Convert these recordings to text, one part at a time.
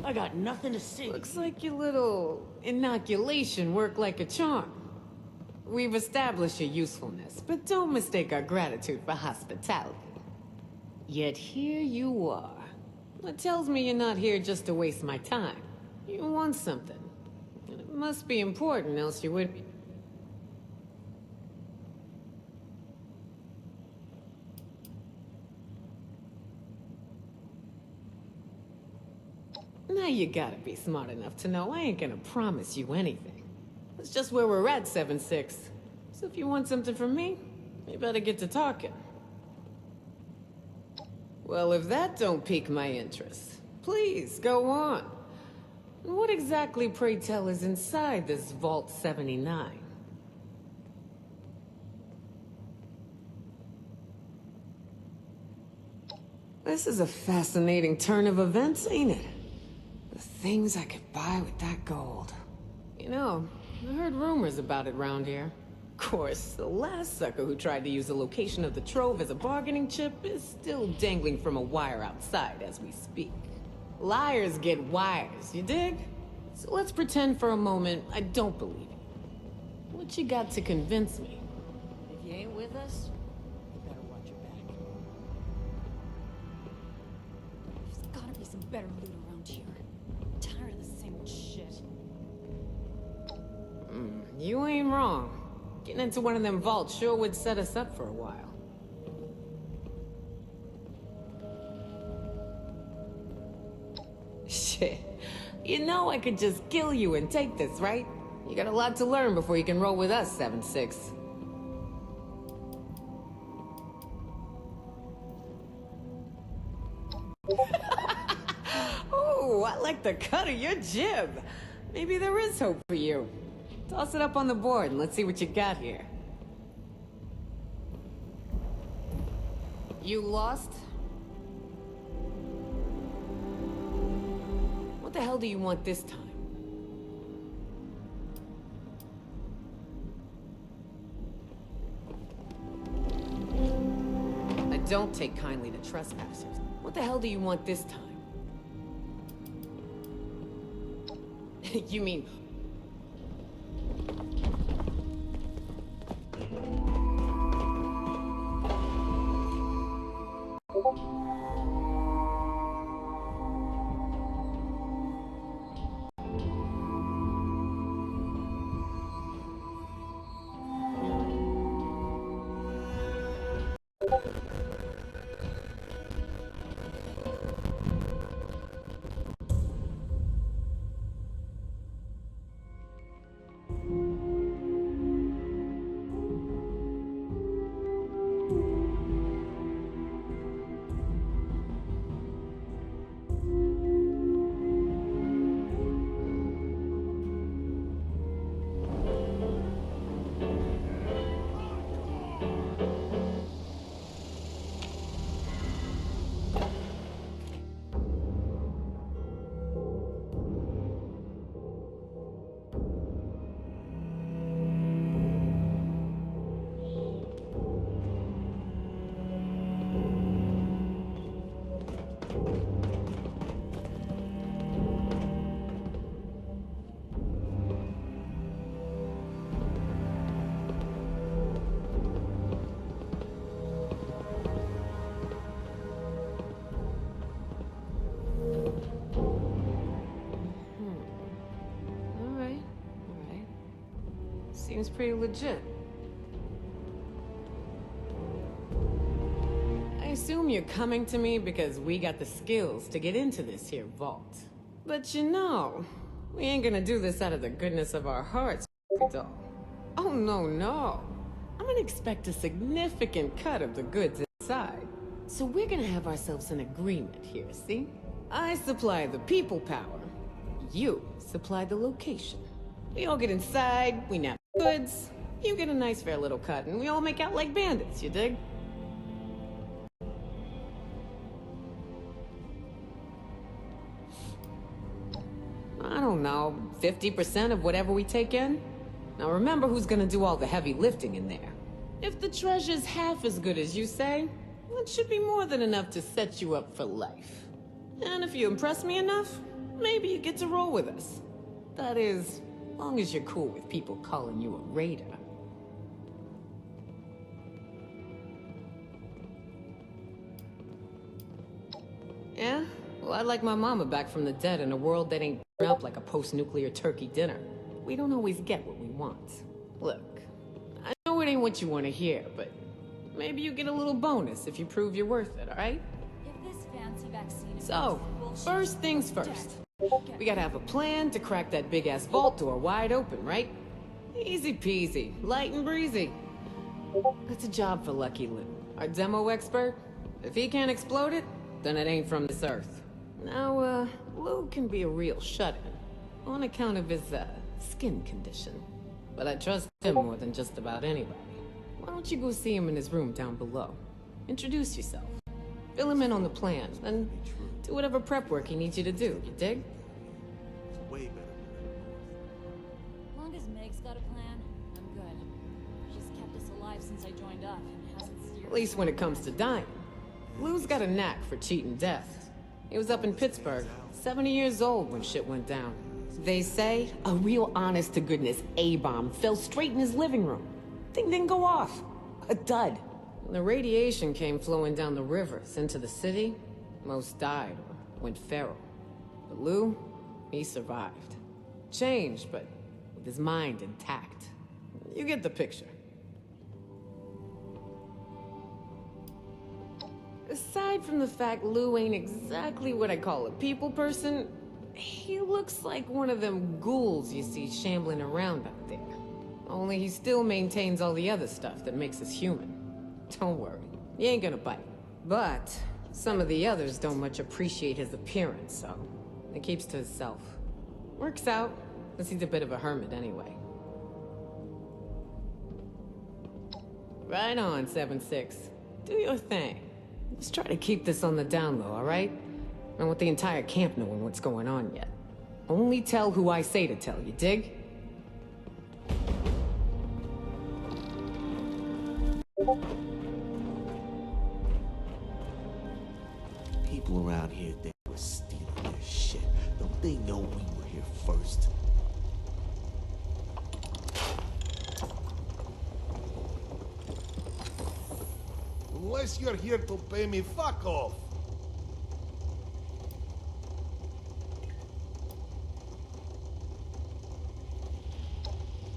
I got nothing to see. Looks like your little inoculation worked like a charm. We've established your usefulness, but don't mistake our gratitude for hospitality. Yet here you are. That tells me you're not here just to waste my time. You want something. And it must be important, else you would be. Now you gotta be smart enough to know I ain't gonna promise you anything. It's just where we're at, 7-6. So if you want something from me, you better get to talking. Well, if that don't pique my interest, please, go on. What exactly, pray tell, is inside this Vault 79? This is a fascinating turn of events, ain't it? The things I could buy with that gold. You know, I heard rumors about it round here. Of course, the last sucker who tried to use the location of the trove as a bargaining chip is still dangling from a wire outside as we speak. Liars get wires, you dig? So let's pretend for a moment I don't believe you. What you got to convince me? If you ain't with us, you better watch your back. There's gotta be some better loot around here. I'm tired of the same old shit. You ain't wrong. Getting into one of them vaults sure would set us up for a while. Shit. You know I could just kill you and take this, right? You got a lot to learn before you can roll with us, 7-6. Oh, I like the cut of your jib. Maybe there is hope for you. Toss it up on the board and let's see what you got here. You lost? What the hell do you want this time? I don't take kindly to trespassers. What the hell do you want this time? You mean... Seems pretty legit. I assume you're coming to me because we got the skills to get into this here vault. But you know, we ain't gonna do this out of the goodness of our hearts, doll. Oh, no, no. I'm gonna expect a significant cut of the goods inside. So we're gonna have ourselves an agreement here, see? I supply the people power. You supply the location. We all get inside, we nab goods, you get a nice fair little cut, and we all make out like bandits, you dig? I don't know, 50% of whatever we take in? Now remember who's gonna do all the heavy lifting in there. If the treasure's half as good as you say, it should be more than enough to set you up for life. And if you impress me enough, maybe you get to roll with us. That is, long as you're cool with people calling you a raider. Yeah? Well, I'd like my mama back from the dead in a world that ain't up like a post-nuclear turkey dinner. We don't always get what we want. Look, I know it ain't what you want to hear, but maybe you get a little bonus if you prove you're worth it, alright? If this fancy vaccine is So, bullshit, first things first. We gotta have a plan to crack that big-ass vault door wide open, right? Easy peasy, light and breezy. That's a job for Lucky Lou, our demo expert. If he can't explode it, then it ain't from this earth. Now, Lou can be a real shut-in, on account of his, skin condition. But I trust him more than just about anybody. Why don't you go see him in his room down below? Introduce yourself. Fill him in on the plan, and do whatever prep work he needs you to do, you dig? It's way better than as long as Meg's got a plan, I'm good. She's kept us alive since I joined up and hasn't steered At least when it comes to dying. Lou's got a knack for cheating death. He was up in Pittsburgh, 70 years old when shit went down. They say a real honest-to-goodness A-bomb fell straight in his living room. Thing didn't go off. A dud. When the radiation came flowing down the rivers into the city, most died or went feral. But Lou, he survived. Changed, but with his mind intact. You get the picture. Aside from the fact Lou ain't exactly what I call a people person, he looks like one of them ghouls you see shambling around out there. Only he still maintains all the other stuff that makes us human. Don't worry, he ain't gonna bite. But some of the others don't much appreciate his appearance, so he keeps to himself. Works out, because he's a bit of a hermit anyway. Right on, 7-6. Do your thing. Just try to keep this on the down low, alright? I don't want the entire camp knowing what's going on yet. Only tell who I say to tell, you dig? people around here they were stealing their shit. Don't they know we were here first? Unless you're here to pay me, fuck off.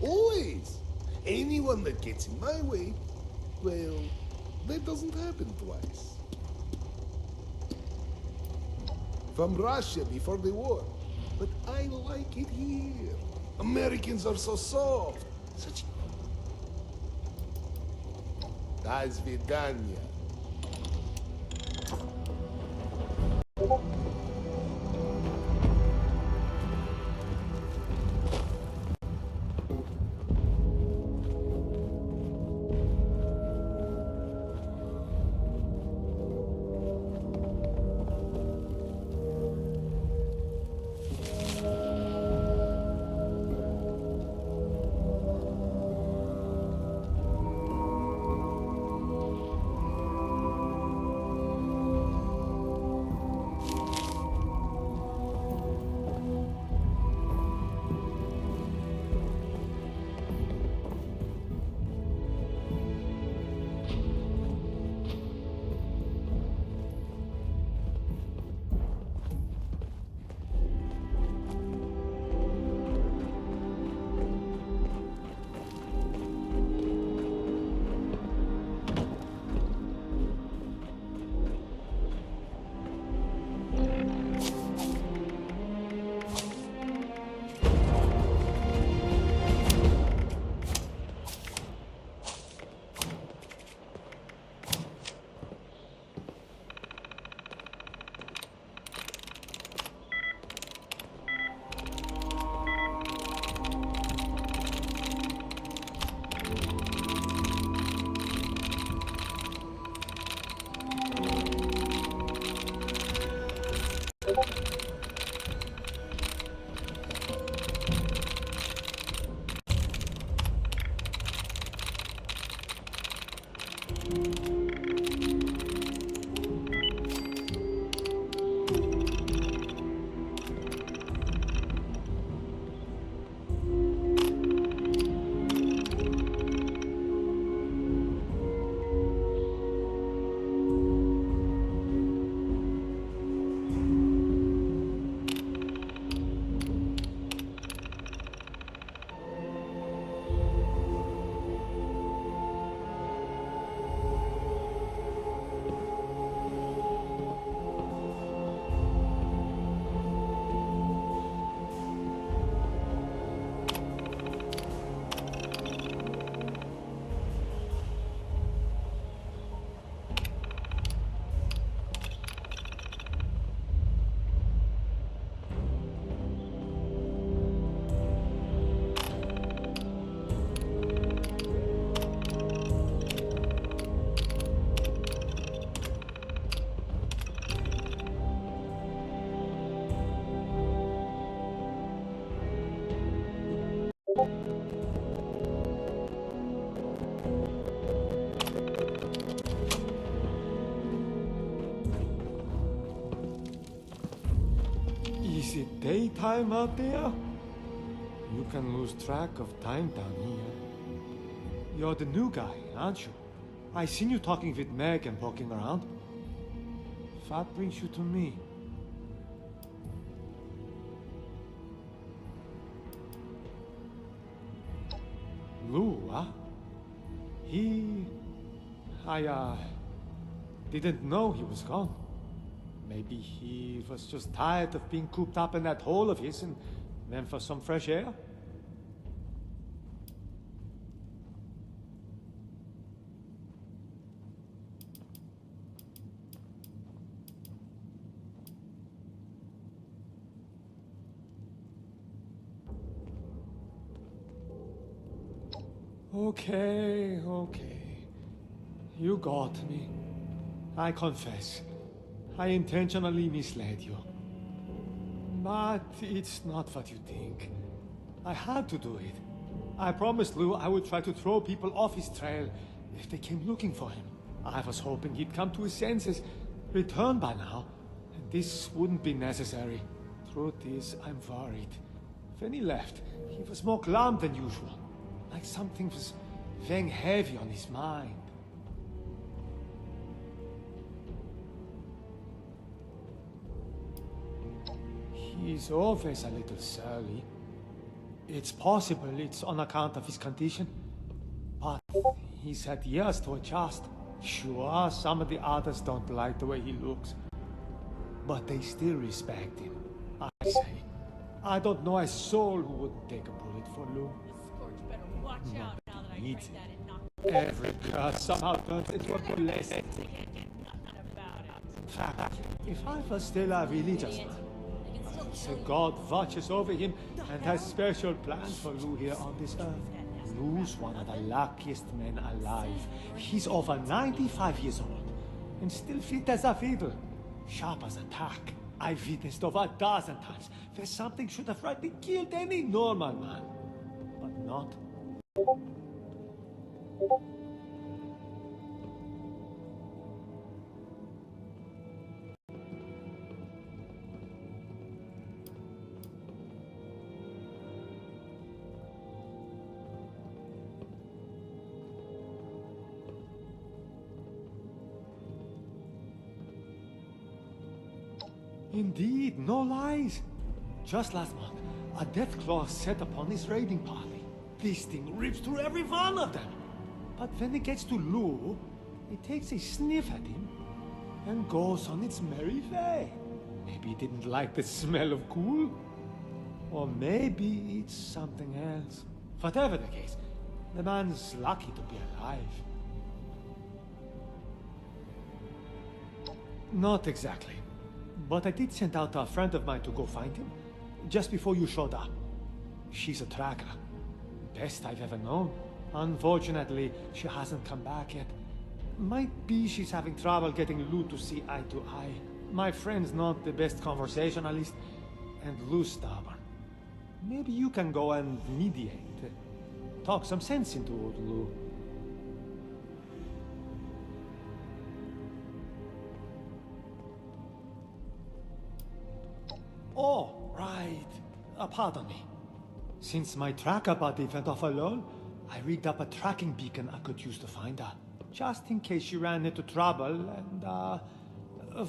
Always. Anyone that gets in my way, well, that doesn't happen twice. From Russia before the war. But I like it here. Americans are so soft. Such... До свидания. Is it daytime out there? You can lose track of time down here. You're the new guy, aren't you? I seen you talking with Meg and poking around. What brings you to me? Lou, huh? I didn't know he was gone. Maybe he was just tired of being cooped up in that hole of his and went for some fresh air? Okay. You got me. I confess. I intentionally misled you. But it's not what you think. I had to do it. I promised Lou I would try to throw people off his trail if they came looking for him. I was hoping he'd come to his senses, return by now, and this wouldn't be necessary. Truth is, I'm worried. When he left, he was more glum than usual, like something was weighing heavy on his mind. He's always a little surly. It's possible it's on account of his condition, but he's had years to adjust. Sure, some of the others don't like the way he looks, but they still respect him. I say, I don't know a soul who wouldn't take a bullet for Lou. Scorch better watch out now that I needs tried it. that and knocked Every girl somehow turns into a bullet. can't get nothing about it. In fact, if I was still a religious man, I can so still kill you. God watches over him and has special plans for Lou here on this earth. Lou's one of the luckiest men alive. He's over 95 years old and still fit as a fiddle. Sharp as a tack. I've witnessed over a dozen times where something should have rightly killed any normal man, but not. Indeed, no lies. Just last month, a death claw set upon his raiding party. This thing rips through every one of them. But when it gets to Lou, it takes a sniff at him and goes on its merry way. Maybe it didn't like the smell of cool. Or maybe it's something else. Whatever the case, the man's lucky to be alive. Not exactly. But I did send out a friend of mine to go find him, just before you showed up. She's a tracker. Best I've ever known. Unfortunately, she hasn't come back yet. Might be she's having trouble getting Lou to see eye to eye. My friend's not the best conversationalist, and Lou's stubborn. Maybe you can go and mediate. Talk some sense into old Lou. Oh, right. Pardon me. Since my tracker buddy went off alone, I rigged up a tracking beacon I could use to find her. Just in case she ran into trouble and,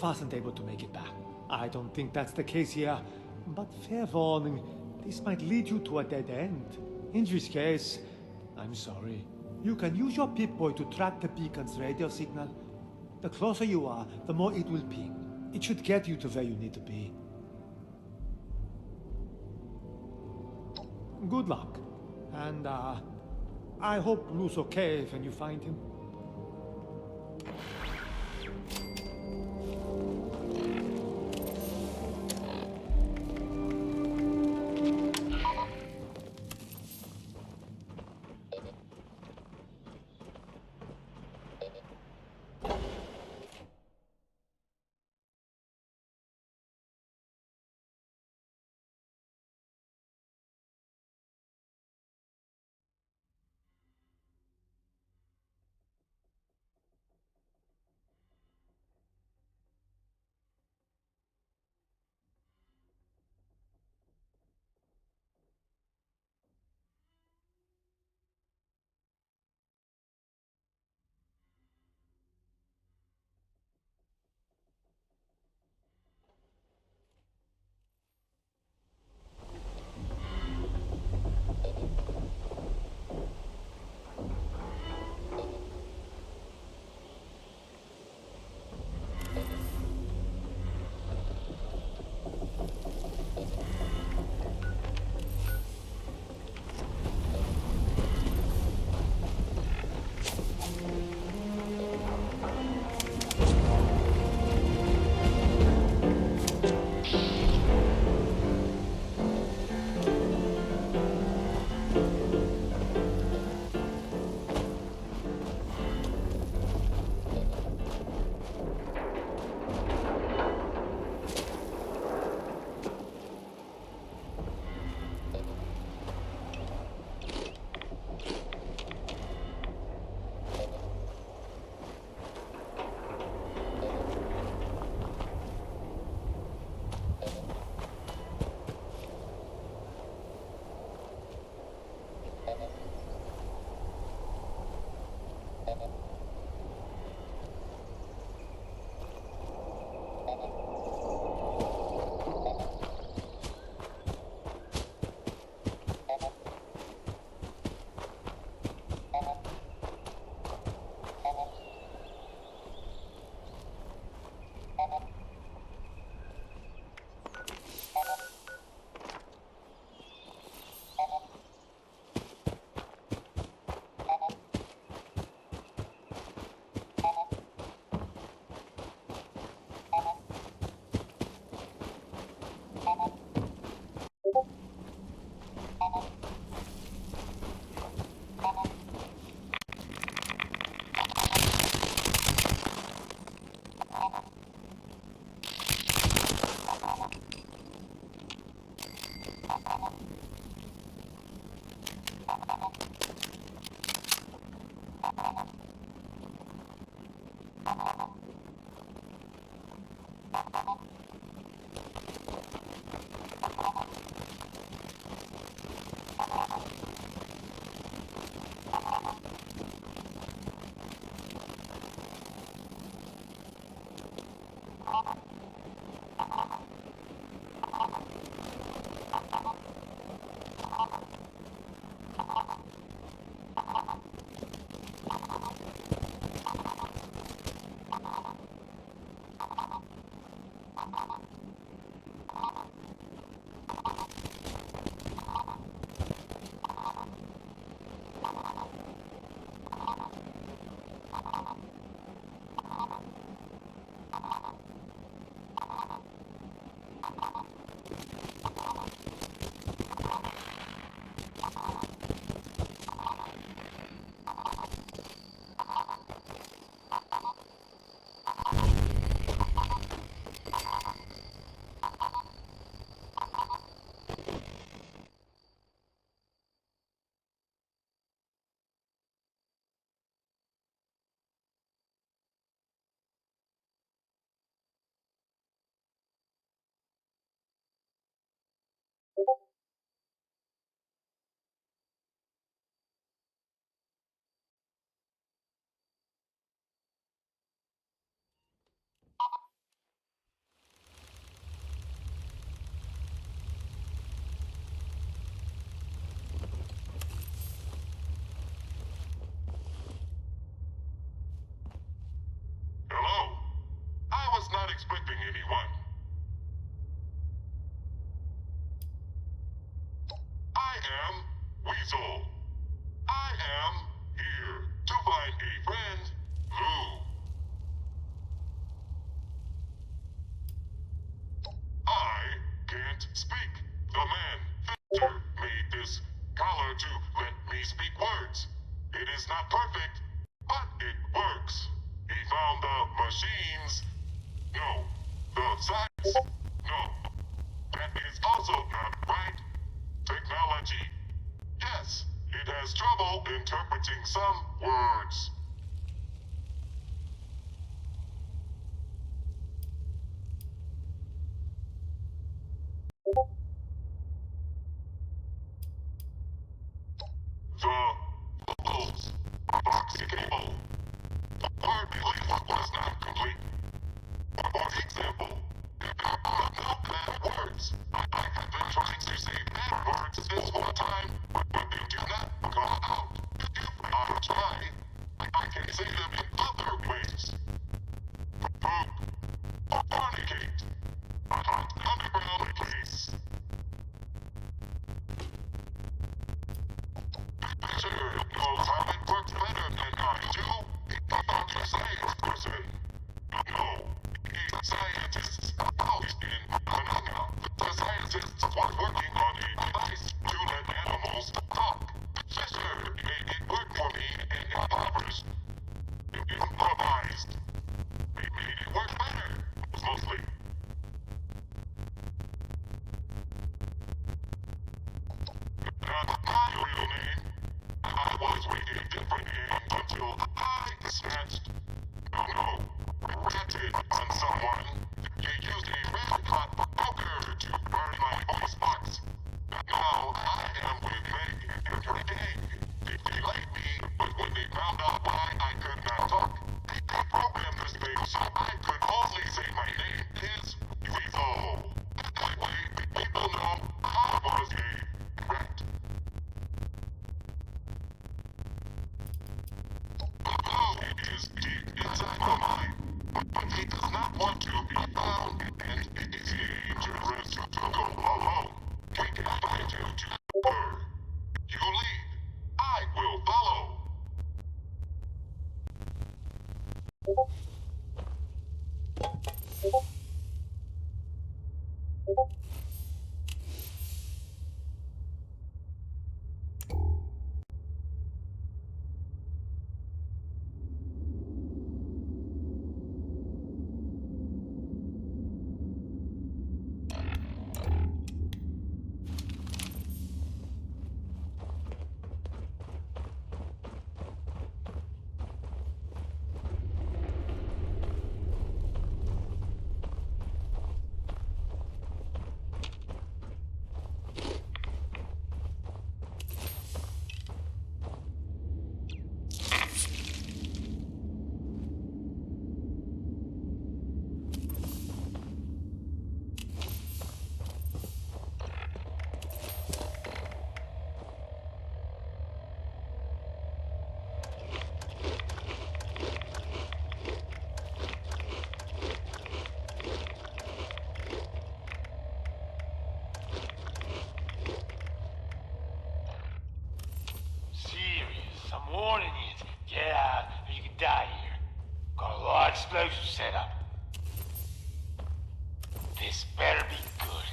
wasn't able to make it back. I don't think that's the case here, but fair warning, this might lead you to a dead end. In which case, I'm sorry. You can use your Pip-Boy to track the beacon's radio signal. The closer you are, the more it will ping. It should get you to where you need to be. Good luck. And, I hope Lou's okay when you find him. speak. The man, Victor, made this collar to let me speak words. It is not perfect, but it works. He found the machines. No. The science. No. That is also not right. Technology. Yes, it has trouble interpreting some words. The bubbles. Boxy cable. Word belief was not complete. For example, no bad words. I have been trying to say bad words this whole time, but they do not come out. If I try, I can say them in other ways. Poop. Fornicate. A hot underground place. Sure knows how it works better than I do. A science person. No. Scientists out in Manana. The scientists was working on a device to let animals talk. Fisher made it work for me and impoverished. Improvised. They made it work better, mostly. Not my real name. I was with a different name until I snatched. No. Ratted on someone. He used a red hot poker to burn my voice box. Now I am with Meg and her gang. They liked me, but when they found out why I could not talk, they programmed this thing so I could only say my name is Weasel. That way, people know I was a rat. It is deep inside my mind. But he does not want to be found, and it is dangerous to go alone. We can find you to her. You lead. I will follow. I'm warning you. Get out, or you can die here. Got a lot of explosives set up. This better be good.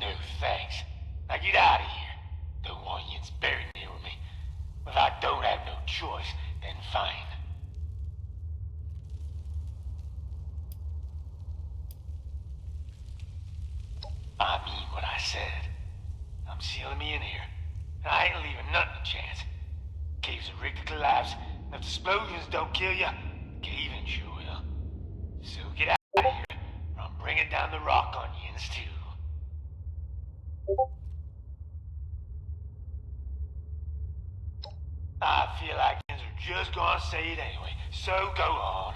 No thanks. Now get out of here. Don't want you buried near me. If I don't have no choice, then fine. I mean what I said. I'm sealing me in here. And I ain't leaving nothing to chance. Caves are rigged to collapse, and if the explosions don't kill you, the cave-in sure will. So get out of here, or I'm bringing down the rock onions too. I feel like things are just gonna say it anyway, so go on.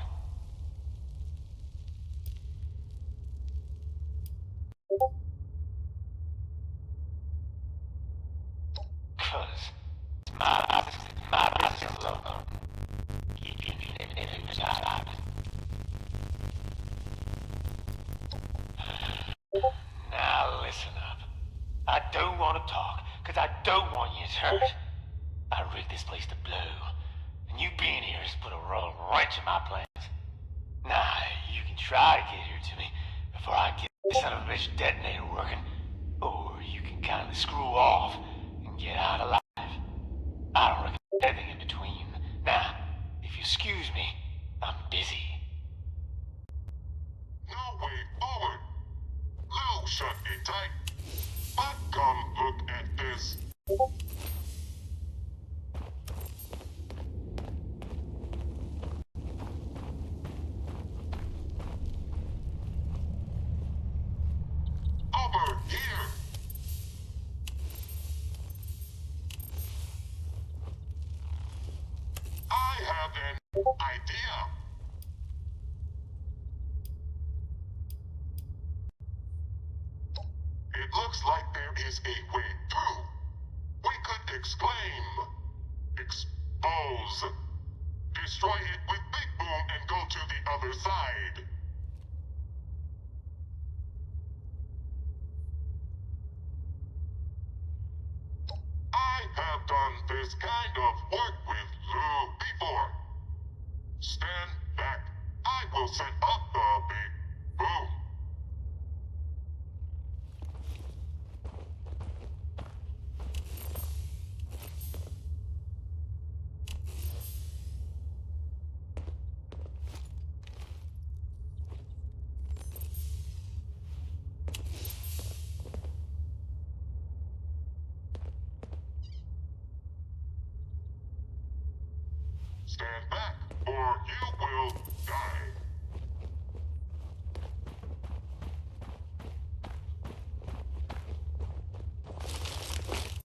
don't want to talk, because I don't want you to hurt. I rigged this place to blow, and you being here has put a royal wrench in my plans. Now, you can try to get here to me before I get this son of a bitch detonator working, or you can kindly screw off and get out alive. I don't recommend anything in between. Now, if you excuse me, I'm busy. No way forward. Lou shut it tight. But come look at this. Over here. I have an idea. It looks like there is a way through. We could exclaim, expose, destroy it with Big Boom and go to the other side. I have done this kind of work with Lou before. Stand back. I will set up the Big Boom. Stand back, or you will die.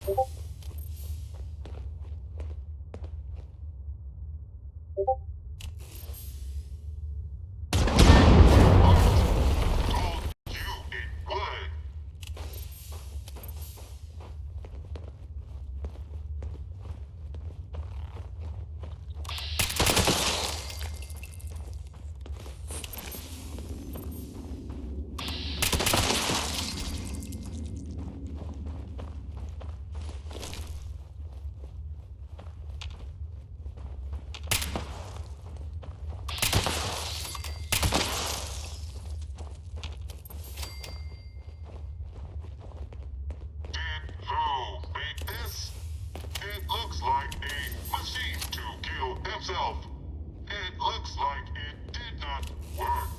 Told you it would. Did Lou make this? It looks like a machine to kill himself. It looks like it did not work.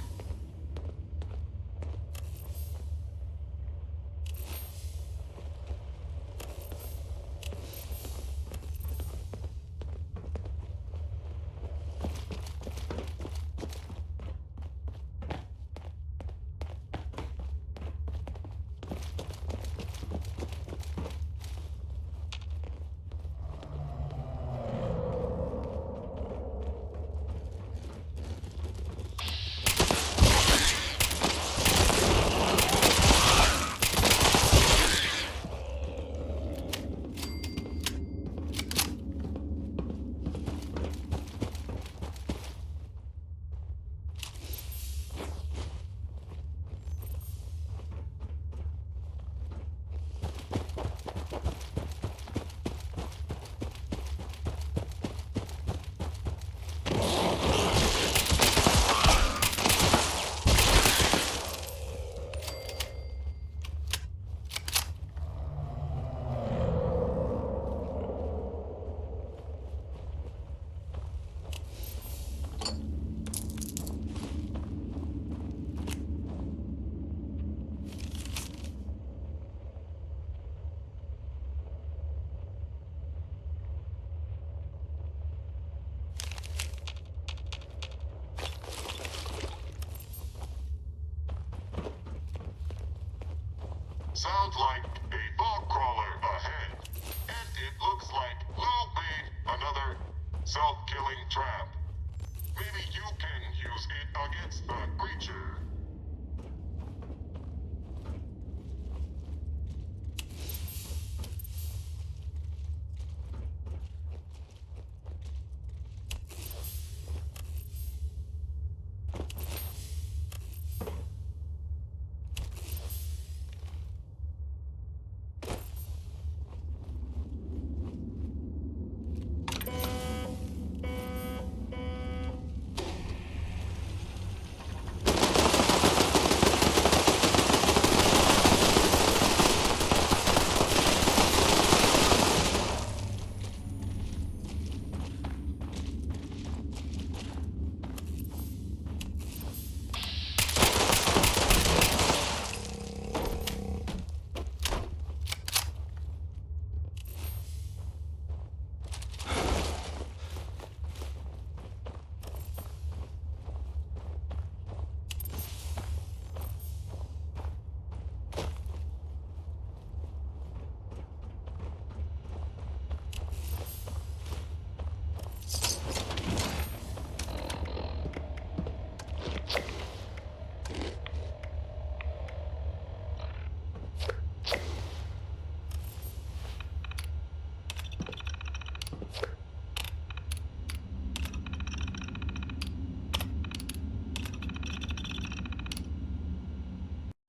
Sounds like a fog crawler ahead. And it looks like Lou made another self-killing trap. Maybe you can use it against the creature.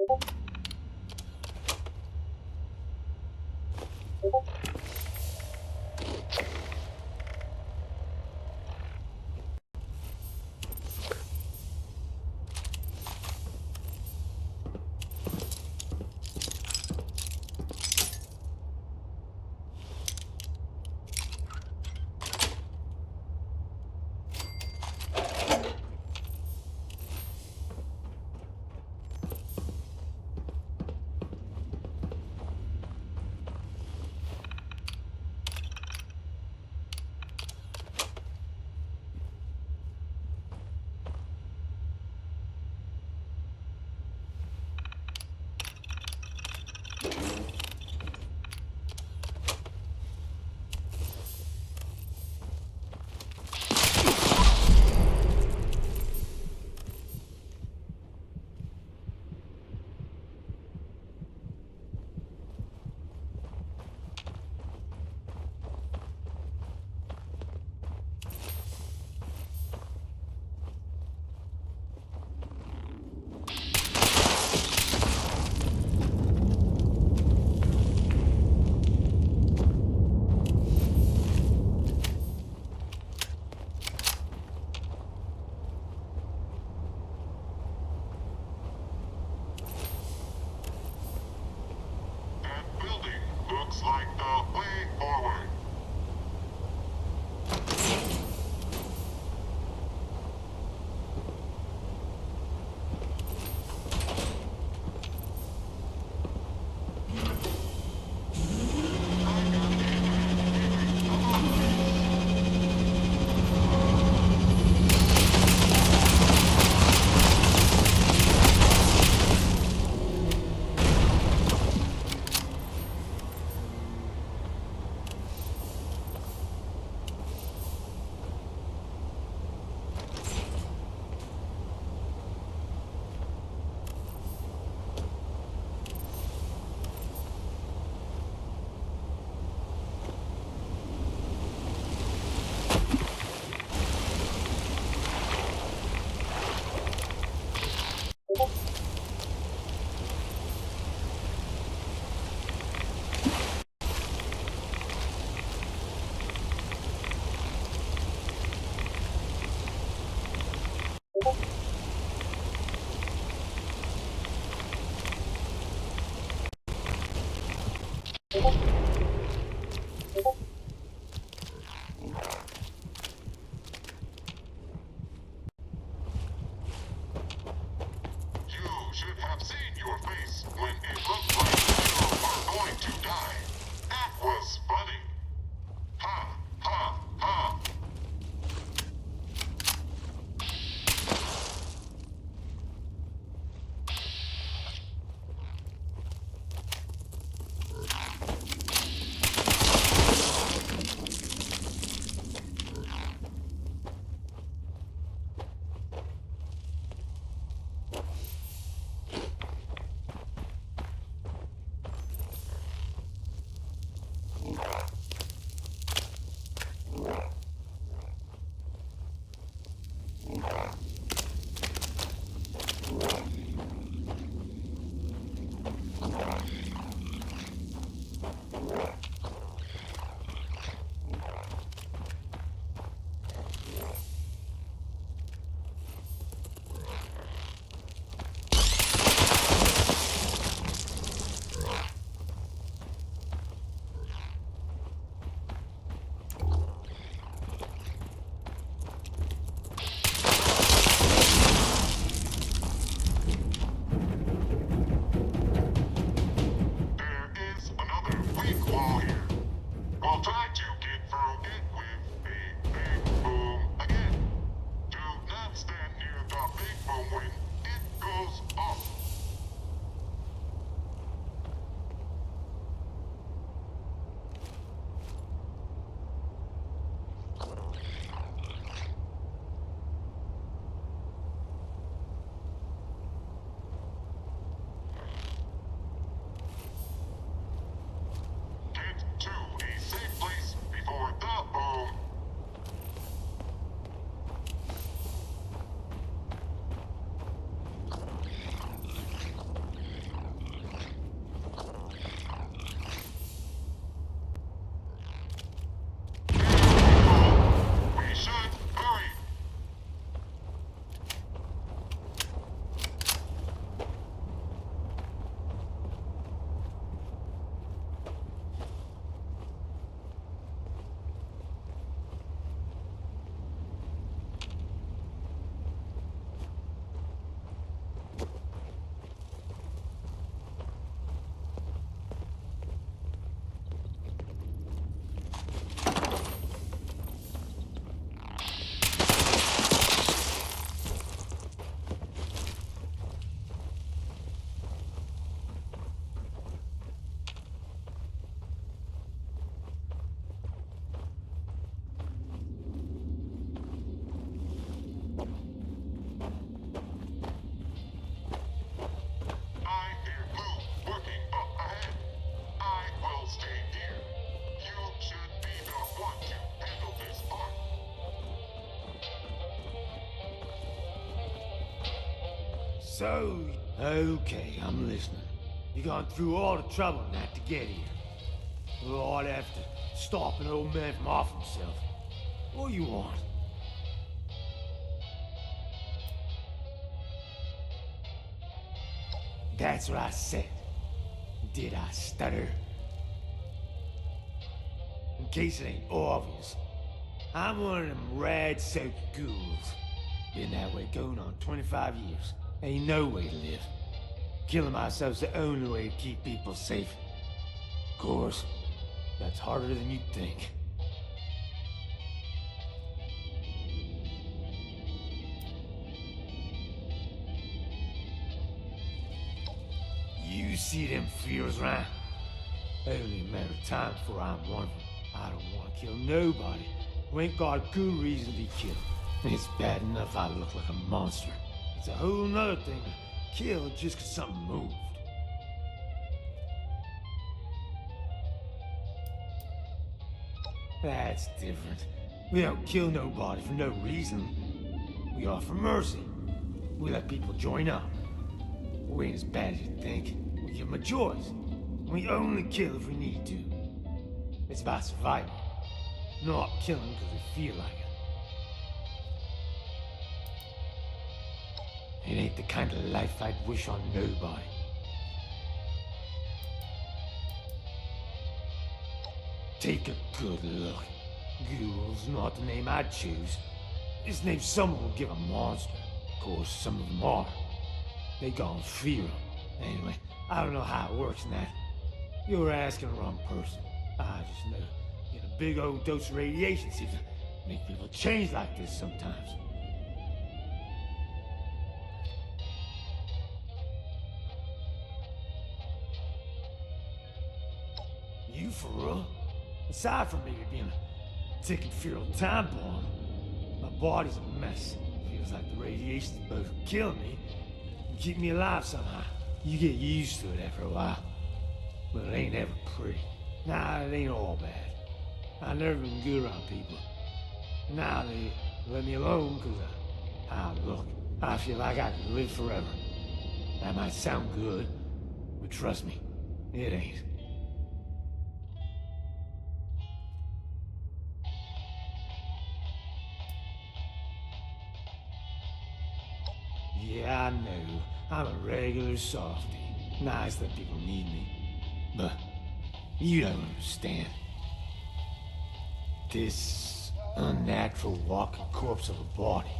That building looks like the way forward. You should have seen your face when it looked like you were going to die. That was funny. Ha, ha, ha. So, okay, I'm listening. You gone through all the trouble and that to get here. Right after stopping an old man from off himself. What do you want? That's what I said. Did I stutter? In case it ain't obvious, I'm one of them rad-soaked ghouls. Been that way going on 25 years. Ain't no way to live. Killing myself's the only way to keep people safe. Of course, that's harder than you'd think. You see them fears, right? Only a matter of time before I'm one of them. I don't want to kill nobody who ain't got a good reason to be killed. It's bad enough I look like a monster. It's a whole nother thing to kill just 'cause something moved. That's different. We don't kill nobody for no reason. We offer mercy. We let people join up. We ain't as bad as you think. We give them a choice. We only kill if we need to. It's about survival, not killing because we feel like it. It ain't the kind of life I'd wish on nobody. Take a good look. Ghoul's not the name I'd choose. This name's someone will give a monster. Of course, some of them are. They gon' fear them. Anyway, I don't know how it works in that. You're asking the wrong person. I just know get a big old dose of radiation seems to make people change like this sometimes. You for real? Aside from maybe being a ticking feral time bomb, my body's a mess. Feels like the radiation's both killing me and keep me alive somehow. You get used to it after a while, but it ain't ever pretty. Nah, it ain't all bad. I've never been good around people. Now they let me alone because of how I look. I feel like I can live forever. That might sound good, but trust me, it ain't. Yeah, I know. I'm a regular softy. Nice that people need me. But you don't understand. This unnatural walking corpse of a body.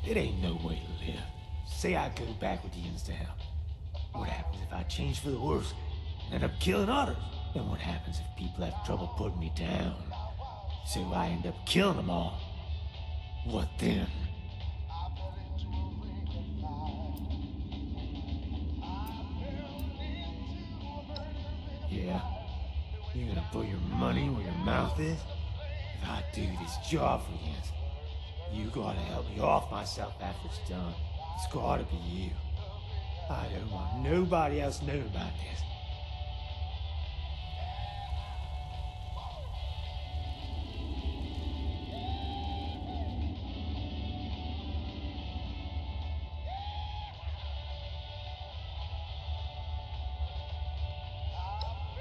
It ain't no way to live. Say I go back with the insta hell. What happens if I change for the worse and end up killing others? Then what happens if people have trouble putting me down? So I end up killing them all. What then? Yeah, you're gonna put your money where your mouth is? If I do this job for you, you gotta help me off myself after it's done. It's gotta be you. I don't want nobody else knowing about this.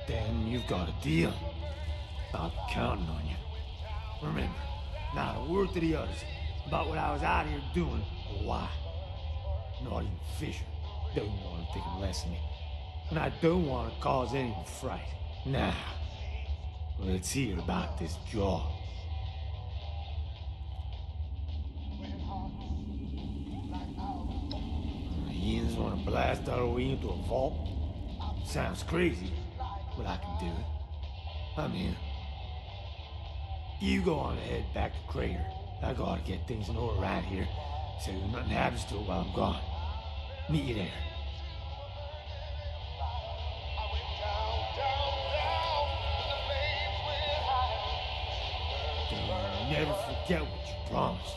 Then you've got a deal. I'll be counting on you. Remember, not a word to the others about what I was out here doing or why. Not even Fisher. Don't want to think less of me. And I don't want to cause anyone fright. Now, let's hear about this job. Ian's want to blast our way into a vault? Sounds crazy, but I can do it. I'm in. You go on ahead back to Crater. I gotta get things in order right here, so nothing happens to it while I'm gone. Meet you there. Don't never forget what you promised.